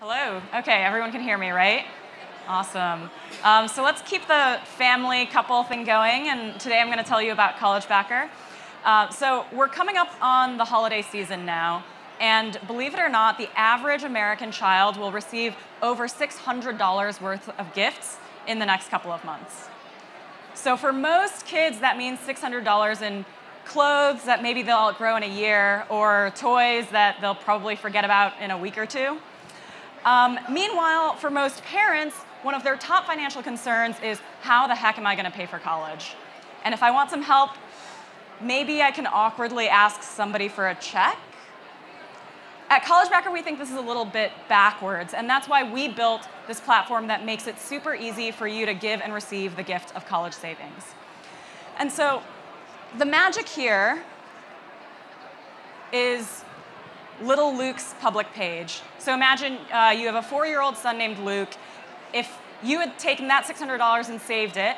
Hello. Okay, everyone can hear me, right? Awesome. So let's keep the family couple thing going, and today I'm going to tell you about College Backer. So we're coming up on the holiday season now, and believe it or not, the average American child will receive over $600 worth of gifts in the next couple of months. So for most kids, that means $600 in clothes that maybe they'll outgrow in a year, or toys that they'll probably forget about in a week or two. Meanwhile, for most parents, one of their top financial concerns is, how the heck am I going to pay for college? And if I want some help, maybe I can awkwardly ask somebody for a check? At College Backer, we think this is a little bit backwards, and that's why we built this platform that makes it super easy for you to give and receive the gift of college savings. And so the magic here is little Luke's public page. So imagine you have a 4-year-old son named Luke. If you had taken that $600 and saved it,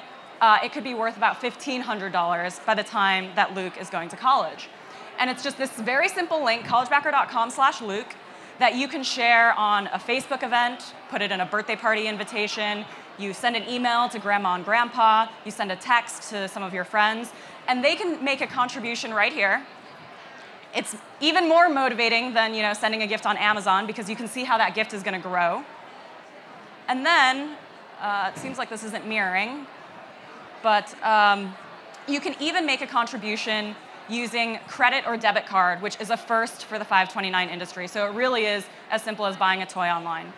it could be worth about $1,500 by the time that Luke is going to college. And it's just this very simple link, collegebacker.com/Luke, that you can share on a Facebook event, put it in a birthday party invitation, you send an email to grandma and grandpa, you send a text to some of your friends, and they can make a contribution right here. It's even more motivating than sending a gift on Amazon, because you can see how that gift is going to grow. And then, it seems like this isn't mirroring, but you can even make a contribution using credit or debit card, which is a first for the 529 industry. So it really is as simple as buying a toy online.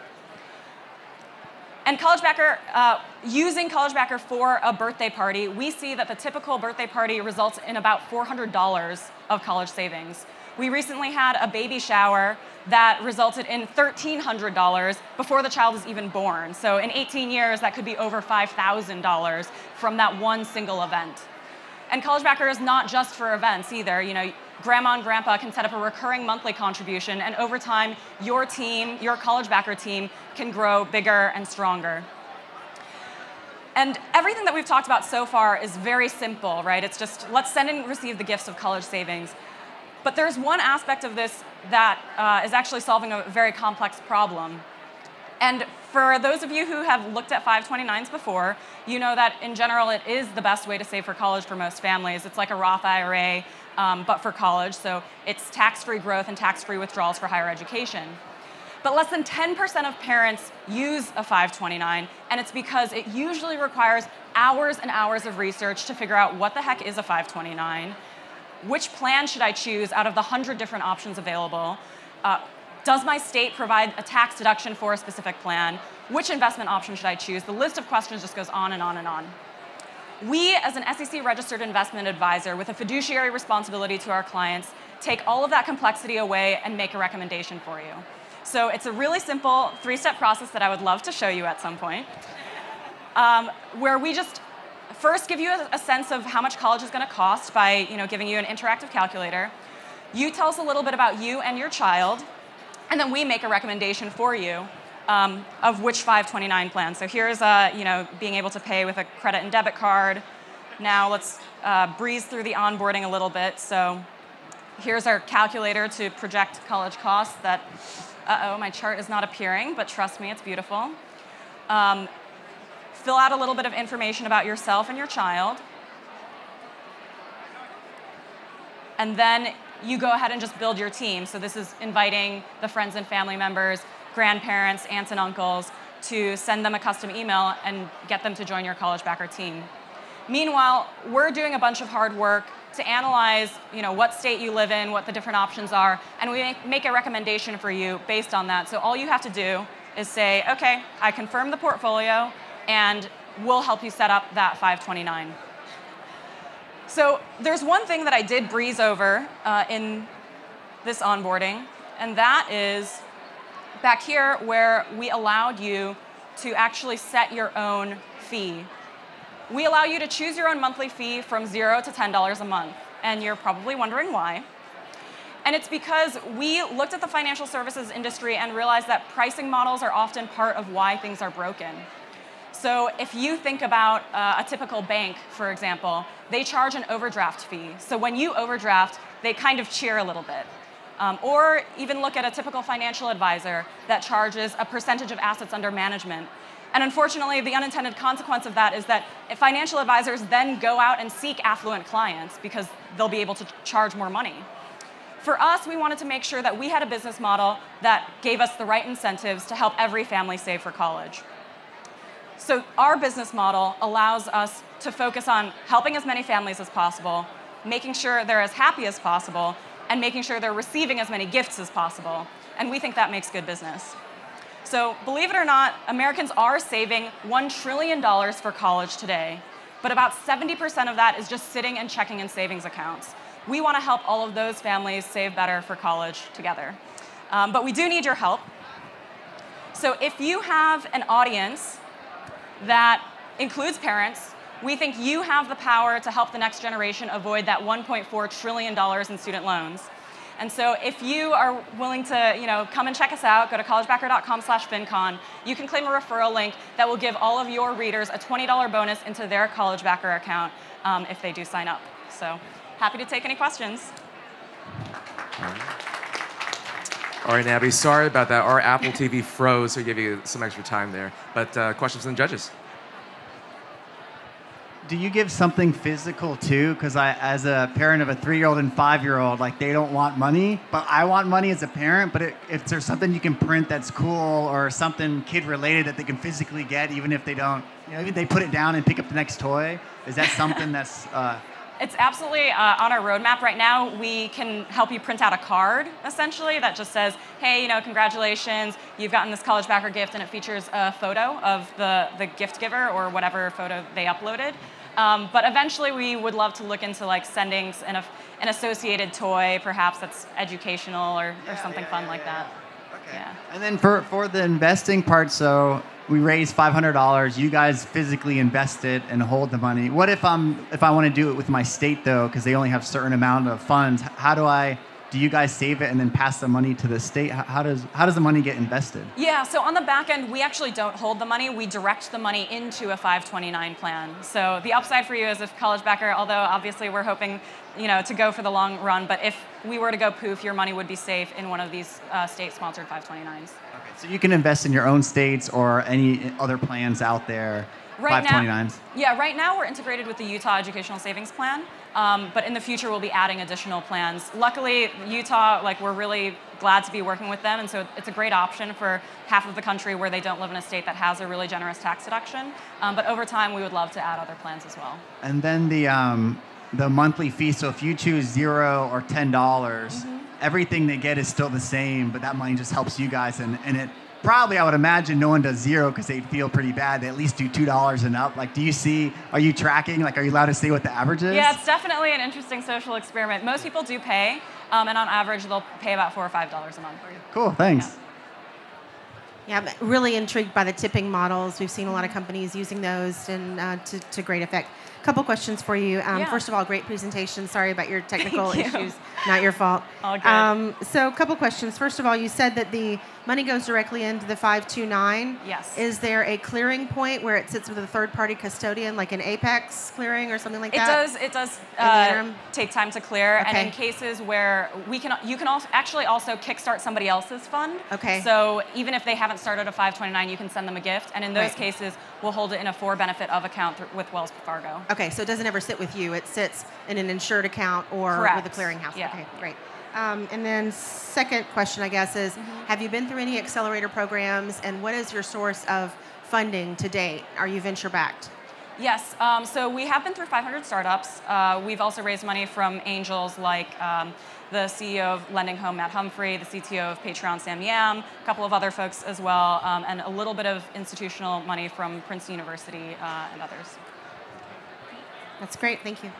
And College Backer, using College Backer for a birthday party, we see that the typical birthday party results in about $400 of college savings. We recently had a baby shower that resulted in $1,300 before the child is even born. So in 18 years, that could be over $5,000 from that one single event. And College Backer is not just for events either. Grandma and grandpa can set up a recurring monthly contribution, and over time, your team, your College Backer team, can grow bigger and stronger. And everything that we've talked about so far is very simple, right? It's just, let's send and receive the gifts of college savings. But there's one aspect of this that is actually solving a very complex problem. And for those of you who have looked at 529s before, you know that in general it is the best way to save for college for most families. It's like a Roth IRA, but for college. So it's tax-free growth and tax-free withdrawals for higher education. But less than 10% of parents use a 529, and it's because it usually requires hours and hours of research to figure out what the heck is a 529, which plan should I choose out of the 100 different options available, does my state provide a tax deduction for a specific plan, which investment option should I choose? The list of questions just goes on and on and on. We, as an SEC-registered investment advisor with a fiduciary responsibility to our clients, take all of that complexity away and make a recommendation for you. So it's a really simple 3-step process that I would love to show you at some point, where we just first give you a sense of how much college is going to cost by giving you an interactive calculator. You tell us a little bit about you and your child, and then we make a recommendation for you of which 529 plan. So here's being able to pay with a credit and debit card. Now let's breeze through the onboarding a little bit. So here's our calculator to project college costs. That, my chart is not appearing, but trust me, it's beautiful. Fill out a little bit of information about yourself and your child. And then you go ahead and just build your team. So this is inviting the friends and family members, grandparents, aunts and uncles, to send them a custom email and get them to join your College Backer team. Meanwhile, we're doing a bunch of hard work to analyze what state you live in, what the different options are, and we make a recommendation for you based on that. So all you have to do is say, okay, I confirm the portfolio, and we'll help you set up that 529. So there's one thing that I did breeze over in this onboarding, and that is back here where we allowed you to actually set your own fee. We allow you to choose your own monthly fee from $0 to $10 a month, and you're probably wondering why. And it's because we looked at the financial services industry and realized that pricing models are often part of why things are broken. So if you think about a typical bank, for example, they charge an overdraft fee. So when you overdraft, they kind of cheer a little bit. Or even look at a typical financial advisor that charges a percentage of assets under management. And unfortunately, the unintended consequence of that is that financial advisors then go out and seek affluent clients because they'll be able to charge more money. For us, we wanted to make sure that we had a business model that gave us the right incentives to help every family save for college. So our business model allows us to focus on helping as many families as possible, making sure they're as happy as possible, and making sure they're receiving as many gifts as possible. And we think that makes good business. So believe it or not, Americans are saving $1 trillion for college today, but about 70% of that is just sitting and checking in savings accounts. We want to help all of those families save better for college together. But we do need your help. So if you have an audience that includes parents, we think you have the power to help the next generation avoid that $1.4 trillion in student loans. And so if you are willing to come and check us out, go to collegebacker.com/FinCon. You can claim a referral link that will give all of your readers a $20 bonus into their CollegeBacker account if they do sign up. So happy to take any questions. All right, Abby, sorry about that. Our Apple TV froze, so we gave you some extra time there. But questions from the judges? Do you give something physical too? Because as a parent of a 3-year-old and 5-year-old, like they don't want money, but I want money as a parent. But if there's something you can print that's cool or something kid related that they can physically get, even if they don't, even they put it down and pick up the next toy, is that something that's? It's absolutely on our roadmap right now. We can help you print out a card, essentially, that just says, hey, congratulations, you've gotten this CollegeBacker gift, and it features a photo of the gift giver or whatever photo they uploaded. But eventually, we would love to look into sending an associated toy, perhaps that's educational or something fun like that. Okay. Yeah. And then for the investing part, so we raised $500. You guys physically invest it and hold the money. What if I want to do it with my state though, because they only have a certain amount of funds? Do you guys save it and then pass the money to the state? How does the money get invested? Yeah, so on the back end, we actually don't hold the money. We direct the money into a 529 plan. So the upside for you is if CollegeBacker, although obviously we're hoping to go for the long run, but if we were to go poof, your money would be safe in one of these state-sponsored 529s. Okay, so you can invest in your own states or any other plans out there. Right 529s. Right now we're integrated with the Utah Educational Savings Plan, but in the future we'll be adding additional plans. Luckily, Utah, we're really glad to be working with them, and so it's a great option for half of the country where they don't live in a state that has a really generous tax deduction. But over time, we would love to add other plans as well. And then the monthly fee. So if you choose $0 or $10, everything they get is still the same, but that money just helps you guys, and it. Probably, I would imagine no one does $0 because they'd feel pretty bad. They at least do $2 and up. Are you tracking? Are you allowed to say what the average is? Yeah, it's definitely an interesting social experiment. Most people do pay, and on average, they'll pay about $4 or $5 a month. Cool, thanks. Yeah, I'm really intrigued by the tipping models. We've seen a lot of companies using those and to great effect. A couple questions for you. First of all, great presentation. Sorry about your technical issues. Not your fault. All good. So a couple questions. First of all, you said that the money goes directly into the 529. Yes. Is there a clearing point where it sits with a third-party custodian, like an Apex clearing or something like that? It does take time to clear, Okay. and in cases where you can also kickstart somebody else's fund. Okay. So even if they haven't started a 529, you can send them a gift, and in those Right. cases, we'll hold it in a for benefit of account with Wells Fargo. Okay, so it doesn't ever sit with you. It sits in an insured account or Correct. with a clearinghouse. Yeah. Okay, great. And then second question, I guess, is have you been through any accelerator programs, and what is your source of funding to date? Are you venture-backed? Yes, so we have been through 500 startups. We've also raised money from angels like the CEO of Lending Home, Matt Humphrey, the CTO of Patreon, Sam Yam, a couple of other folks as well, and a little bit of institutional money from Princeton University and others. That's great, thank you.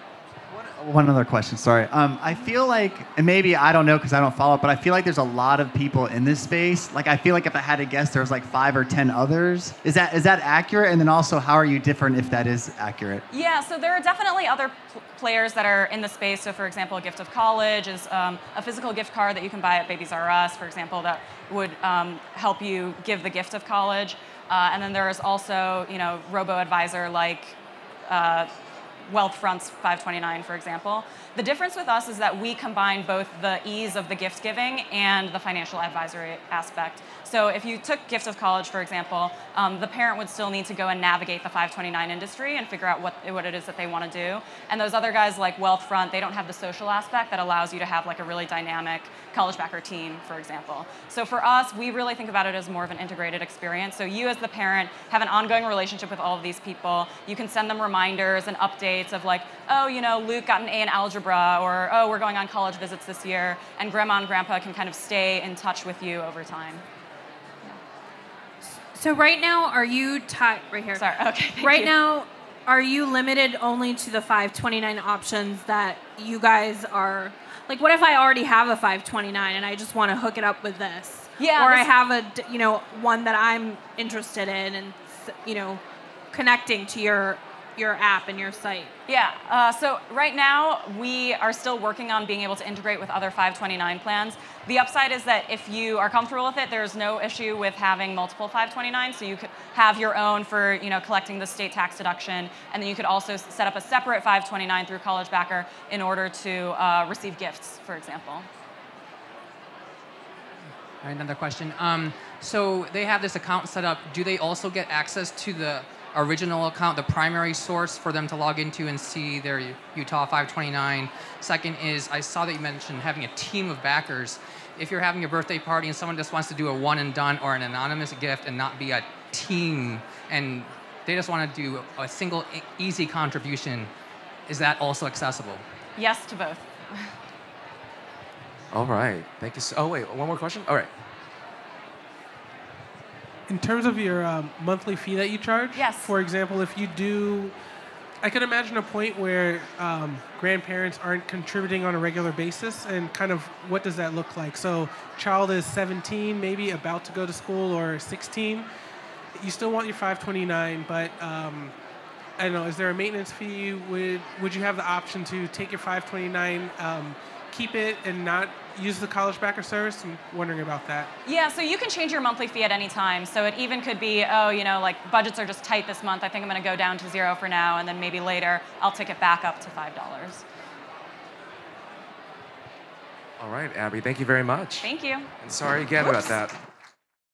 One other question, sorry. I feel like, and maybe I don't know because I don't follow it, but I feel like there's a lot of people in this space. I feel like if I had to guess, there was 5 or 10 others. Is that accurate? And then also, how are you different if that is accurate? Yeah, so there are definitely other players that are in the space. So for example, a gift of college is a physical gift card that you can buy at Babies R Us, for example, that would help you give the gift of college. And then there is also, robo-advisor like Wealthfront's 529, for example. The difference with us is that we combine both the ease of the gift giving and the financial advisory aspect. So if you took Gift of College, for example, the parent would still need to go and navigate the 529 industry and figure out what it is that they want to do. And those other guys like Wealthfront, they don't have the social aspect that allows you to have like a really dynamic college backer team, for example. So for us, we really think about it as more of an integrated experience. So you as the parent have an ongoing relationship with all of these people. You can send them reminders and updates of like, oh, Luke got an A in algebra, or oh, we're going on college visits this year, and grandma and grandpa can kind of stay in touch with you over time. So right now, are you right here? Sorry, okay, right now, are you limited only to the 529 options that you guys are, like what if I already have a 529 and I just want to hook it up with this? Yeah. Or I have a, one that I'm interested in and, connecting to your app and your site. Yeah, so right now we are still working on being able to integrate with other 529 plans. The upside is that if you are comfortable with it, there's no issue with having multiple 529s. So you could have your own for collecting the state tax deduction, and then you could also set up a separate 529 through College Backer in order to receive gifts, for example. All right, another question. So they have this account set up. Do they also get access to the original account, the primary source for them to log into and see their Utah 529? Second is, I saw that you mentioned having a team of backers. If you're having a birthday party and someone just wants to do a one and done or an anonymous gift and not be a team, and they just want to do a single easy contribution, is that also accessible? Yes to both. All right, thank you. Oh wait, one more question? All right. In terms of your monthly fee that you charge, yes. For example, if you do, I could imagine a point where grandparents aren't contributing on a regular basis, and kind of what does that look like? So child is 17, maybe about to go to school, or 16. You still want your 529, but I don't know, is there a maintenance fee? Would you have the option to take your 529, keep it and not use the College Backer service? I'm wondering about that. Yeah, so you can change your monthly fee at any time. So it even could be, oh, like budgets are just tight this month. I think I'm going to go down to 0 for now, and then maybe later I'll take it back up to $5. All right, Abby, thank you very much. Thank you. And sorry again about that.